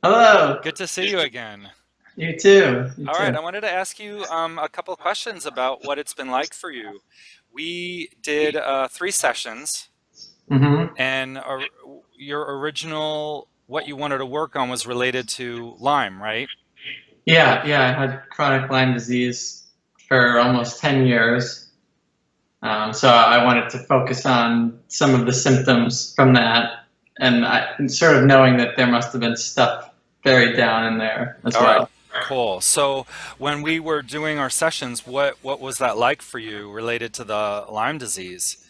Hello. Good to see you again. You too. You All right, too. I wanted to ask you a couple questions about what it's been like for you. We did 3 sessions, hmm and your original, what you wanted to work on was related to Lyme, right? Yeah. I had chronic Lyme disease for almost 10 years. So I wanted to focus on some of the symptoms from that, and sort of knowing that there must have been stuff buried down in there as All right, well. cool. So when we were doing our sessions, what was that like for you related to the Lyme disease?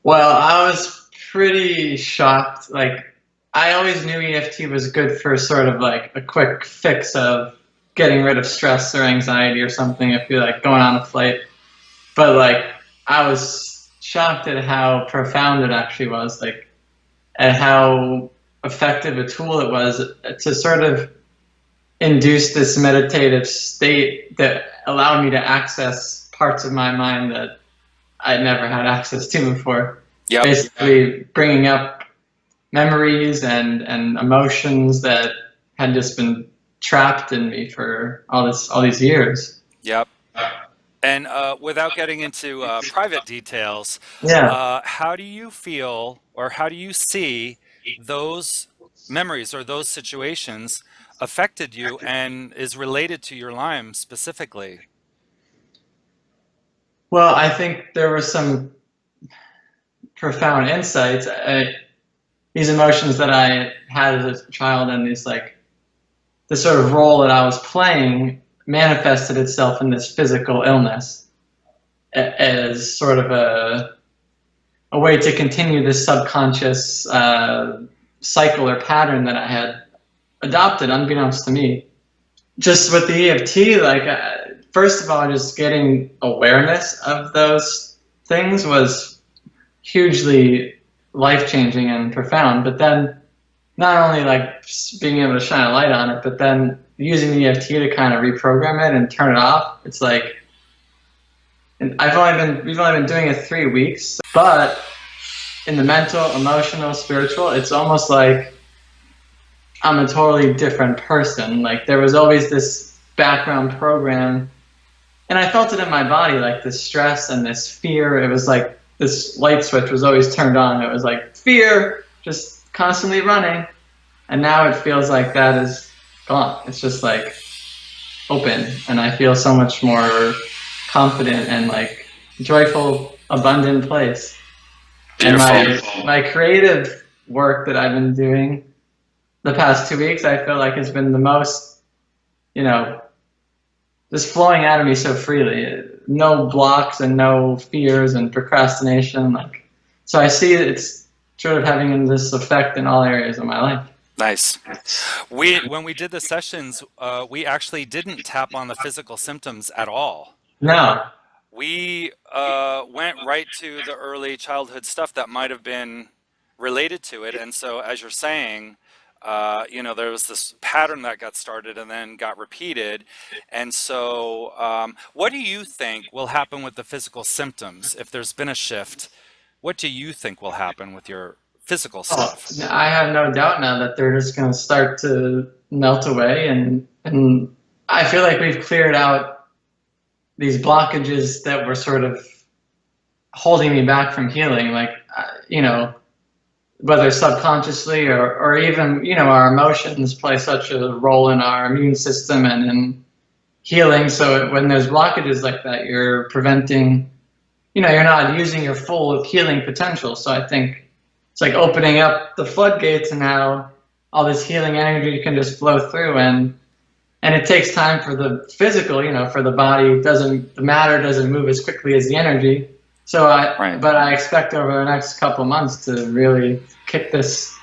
Well, I was pretty shocked. Like, I always knew EFT was good for sort of like a quick fix of getting rid of stress or anxiety or something if you're like going on a flight. But like, I was shocked at how profound it actually was, like, at how effective a tool it was to sort of induce this meditative state that allowed me to access parts of my mind that I'd never had access to before. Yep. Basically, bringing up memories and emotions that had just been trapped in me for all these years. Yep. And without getting into private details, Yeah. how do you feel or how do you see those memories or those situations affected you and is related to your Lyme specifically? Well, I think there were some profound insights. These emotions that I had as a child and these like the sort of role that I was playing manifested itself in this physical illness as sort of a way to continue this subconscious cycle or pattern that I had adopted unbeknownst to me. Just with the EFT, like, first of all, just getting awareness of those things was hugely life changing and profound. But then not only like being able to shine a light on it, but then using the EFT to kind of reprogram it and turn it off. It's like, and we've only been doing it 3 weeks, but in the mental, emotional, spiritual, it's almost like I'm a totally different person. Like there was always this background program, and I felt it in my body, like this stress and this fear. It was like this light switch was always turned on. It was like fear, just constantly running. And now it feels like that is gone. It's just like open, and I feel so much more confident and like joyful, abundant place. And Beautiful. my creative work that I've been doing the past 2 weeks, I feel like has been the most, you know, just flowing out of me so freely. No blocks and no fears and procrastination. Like, so I see it's sort of having this effect in all areas of my life. Nice. When we did the sessions, we actually didn't tap on the physical symptoms at all. No. We went right to the early childhood stuff that might have been related to it. And so, as you're saying, there was this pattern that got started and then got repeated. And so, what do you think will happen with the physical symptoms if there's been a shift? What do you think will happen with your physical Oh, stuff? I have no doubt now that they're just going to start to melt away, and I feel like we've cleared out these blockages that were sort of holding me back from healing. Like, whether subconsciously or even our emotions play such a role in our immune system and in healing. So when there's blockages like that, you're preventing. You're not using your full healing potential. So I think it's like opening up the floodgates, and now all this healing energy can just flow through, and it takes time for the physical, for the body the matter doesn't move as quickly as the energy. So Right. but I expect over the next couple months to really kick this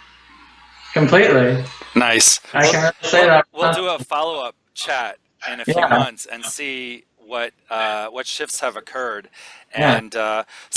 completely. Nice. I We'll, can really say we'll, that. we'll do a follow-up chat in a few Yeah, months and see what shifts have occurred. yeah. And